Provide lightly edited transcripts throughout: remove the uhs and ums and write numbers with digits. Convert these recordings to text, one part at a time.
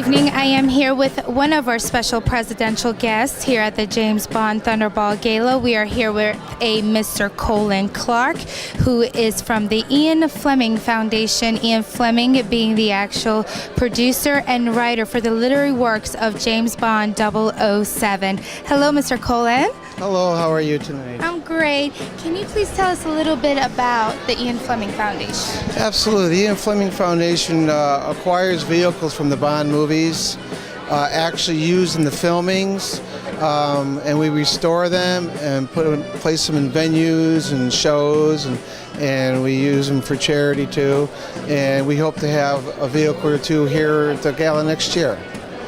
evening. I am here with one of our special presidential guests here at the James Bond Thunderball Gala. We are here with a Mr. Colin Clark, who is from the Fleming Foundation. Ian Fleming being the actual producer and writer for the literary works of James Bond 007. Hello, Mr. Colin. Hello, how are you tonight? I'm great. Can you please tell us a little bit about the Ian Fleming Foundation? Absolutely. The Ian Fleming Foundation acquires vehicles from the Bond movies, actually used in the filmings, and we restore them and place them in venues and shows, and we use them for charity too. And we hope to have a vehicle or two here at the gala next year.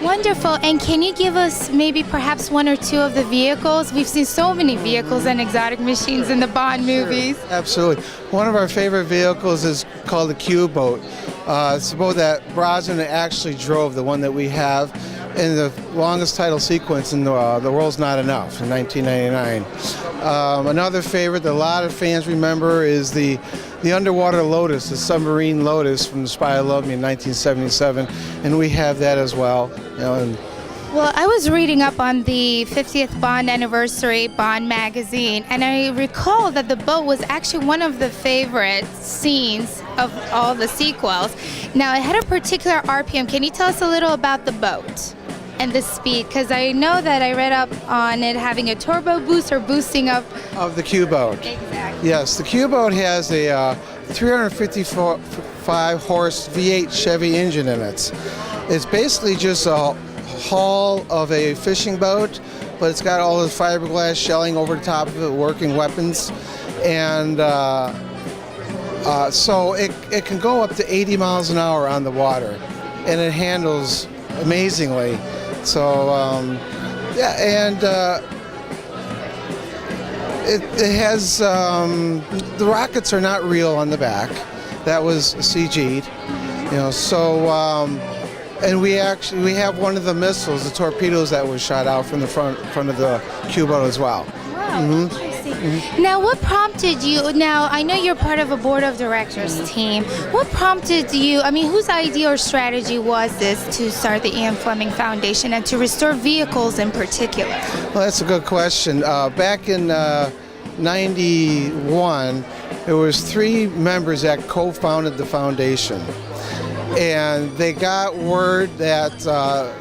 Wonderful. And can you give us maybe perhaps one or two of the vehicles? We've seen so many vehicles and exotic machines in the Bond movies. Sure. Absolutely. One of our favorite vehicles is called the Q-boat. It's a boat that Brosnan actually drove, the one that we have in the longest title sequence in The World's Not Enough in 1999. Another favorite that a lot of fans remember is the underwater Lotus, the submarine Lotus from The Spy Who Loved Me in 1977, and we have that as well. Well, I was reading up on the 50th Bond anniversary Bond magazine, and I recall that the boat was actually one of the favorite scenes of all the sequels. Now, it had a particular RPM. Can you tell us a little about the boat and the speed? Because I know that I read up on it having a turbo boost or boosting up. Of the Q-boat. Exactly. Yes, the Q-boat has a 355 horse V8 Chevy engine in it. It's basically just a hull of a fishing boat, but it's got all this fiberglass shelling over the top of it, working weapons, and so it can go up to 80 miles an hour on the water, and it handles amazingly. So yeah, and it has the rockets are not real on the back. That was CG'd, so. And we have one of the missiles, the torpedoes that was shot out from the front of the Q-boat as well. Wow, interesting. Now, what prompted you? Now, I know you're part of a board of directors team. What prompted you? I mean, whose idea or strategy was this to start the Ian Fleming Foundation and to restore vehicles in particular? Well, that's a good question. Back in '91, there was 3 members that co-founded the foundation. And they got word that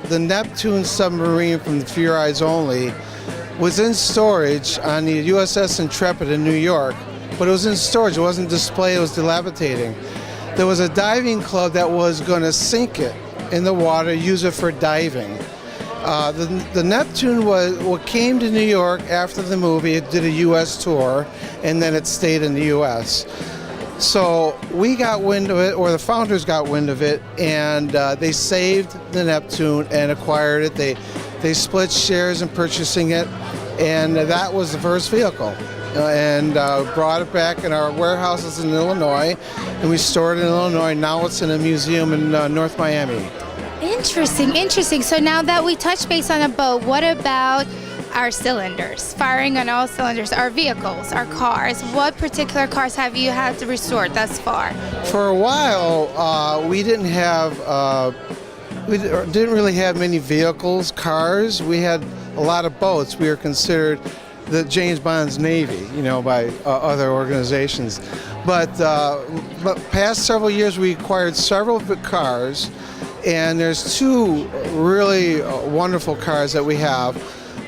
the Neptune submarine from the For Your Eyes Only was in storage on the USS Intrepid in New York, but it was in storage, it wasn't displayed, it was dilapidating. There was a diving club that was going to sink it in the water, use it for diving. The Neptune came to New York after the movie. It did a U.S. tour, and then it stayed in the U.S. So we got wind of it, or the founders got wind of it, and they saved the Neptune and acquired it. They split shares in purchasing it, and that was the first vehicle. And brought it back in our warehouses in Illinois, and we stored it in Illinois. Now it's in a museum in North Miami. Interesting. So now that we touched base on a boat, what about our cylinders, firing on all cylinders, our vehicles, our cars? What particular cars have you had to restore thus far? For a while, we didn't really have many vehicles, cars. We had a lot of boats. We were considered the James Bond's Navy, by other organizations. But past several years, we acquired several cars, and there's 2 really wonderful cars that we have.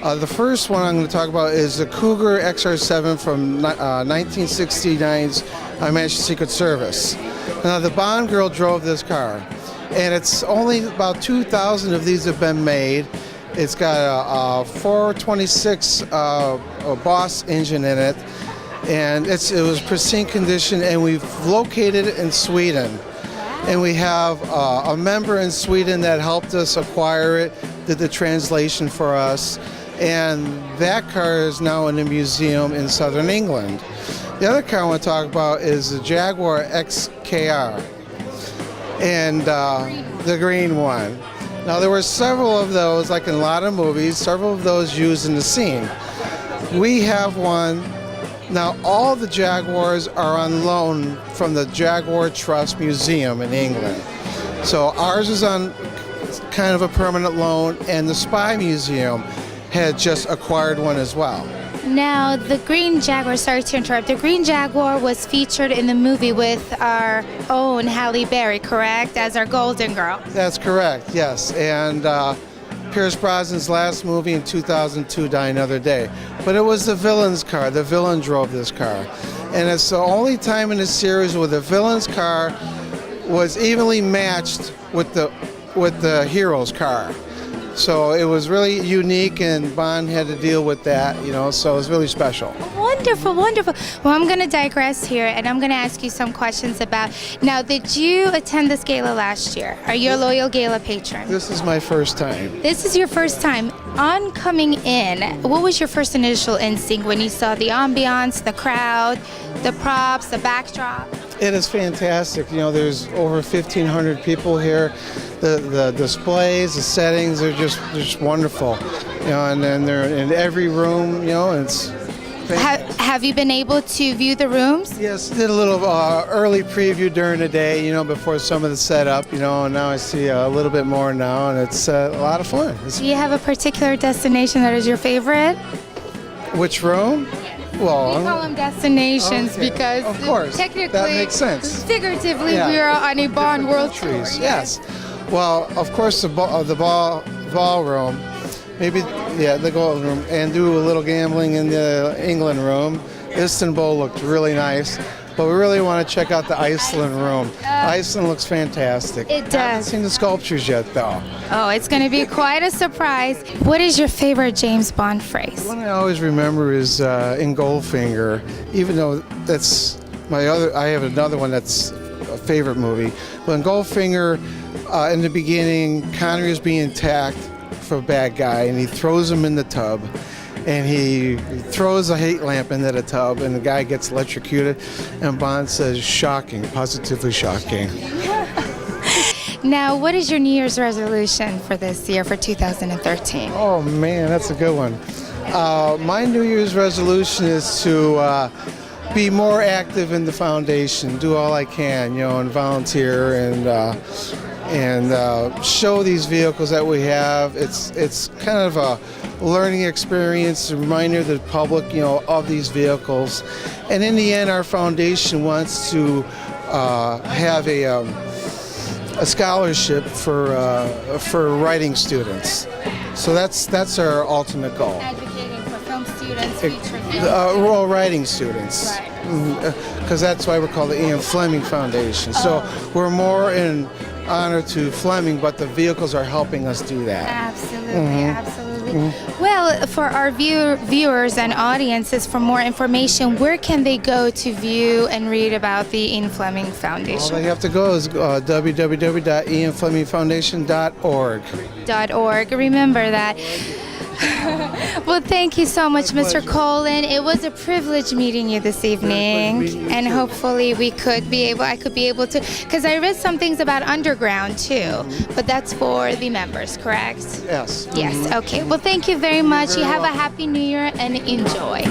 The first one I'm going to talk about is the Cougar XR7 from 1969's Master Secret Service. Now, the Bond girl drove this car, and it's only about 2,000 of these have been made. It's got a 426 Boss engine in it, and it was pristine condition, and we've located it in Sweden. And we have a member in Sweden that helped us acquire it, did the translation for us. And that car is now in a museum in southern England. The other car I want to talk about is the Jaguar XKR, and the green one. Now, there were several of those, like in a lot of movies, several of those used in the scene. We have one. Now, all the Jaguars are on loan from the Jaguar Trust Museum in England. So ours is on kind of a permanent loan, and the Spy Museum had just acquired one as well. Now, the Green Jaguar, sorry to interrupt, the Green Jaguar was featured in the movie with our own Halle Berry, correct, as our Golden Girl? That's correct, yes. And Pierce Brosnan's last movie in 2002, Die Another Day. But it was the villain's car. The villain drove this car. And it's the only time in the series where the villain's car was evenly matched with the hero's car. So it was really unique, and Bond had to deal with that, so it was really special. Wonderful, wonderful. Well, I'm going to digress here, and I'm going to ask you some questions about. Now, did you attend this gala last year? Are you a loyal gala patron? This is my first time. This is your first time. On coming in, what was your first initial instinct when you saw the ambiance, the crowd, the props, the backdrop? It is fantastic. There's over 1,500 people here. The displays, the settings are just wonderful. And then they're in every room. It's. Have you been able to view the rooms? Yes, did a little early preview during the day. Before some of the setup. And now I see a little bit more now, and it's a lot of fun. Do you have a particular destination that is your favorite? Which room? Well, we call them destinations because of course, technically, that makes sense. Figuratively, we are on a Bond World Tour. Yes. Well, of course, the ballroom, maybe, the Golden Room, and do a little gambling in the England room. Istanbul looked really nice, but we really want to check out the Iceland room. Iceland looks fantastic. It does. I haven't seen the sculptures yet, though. Oh, it's going to be quite a surprise. What is your favorite James Bond phrase? One I always remember is in Goldfinger, even though that's I have another one that's a favorite movie. But in Goldfinger, in the beginning, Connery is being attacked for a bad guy, and he throws him in the tub. And he throws a hate lamp into the tub, and the guy gets electrocuted. And Bond says, shocking, positively shocking. Now, what is your New Year's resolution for this year, for 2013? Oh, man, that's a good one. My New Year's resolution is to be more active in the foundation, do all I can, and volunteer and show these vehicles that we have. It's kind of a learning experience, a reminder to the public, of these vehicles. And in the end, our foundation wants to have a scholarship for writing students. So that's our ultimate goal. Advocating for film students, feature Well, writing students. Right. Because that's why we're called the Ian Fleming Foundation. So we're more in honor to Fleming, but the vehicles are helping us do that. Absolutely, absolutely. Well, for our viewers and audiences, for more information, where can they go to view and read about the Ian Fleming All Foundation? they have to go is www.ianflemingfoundation.org. Remember that. Well, thank you so much, Mr. Colin. It was a privilege meeting you this evening, and hopefully I could be able to, because I read some things about underground too, but that's for the members, correct? Yes. Yes. Okay. Well, thank you very much. You have a happy New Year and enjoy.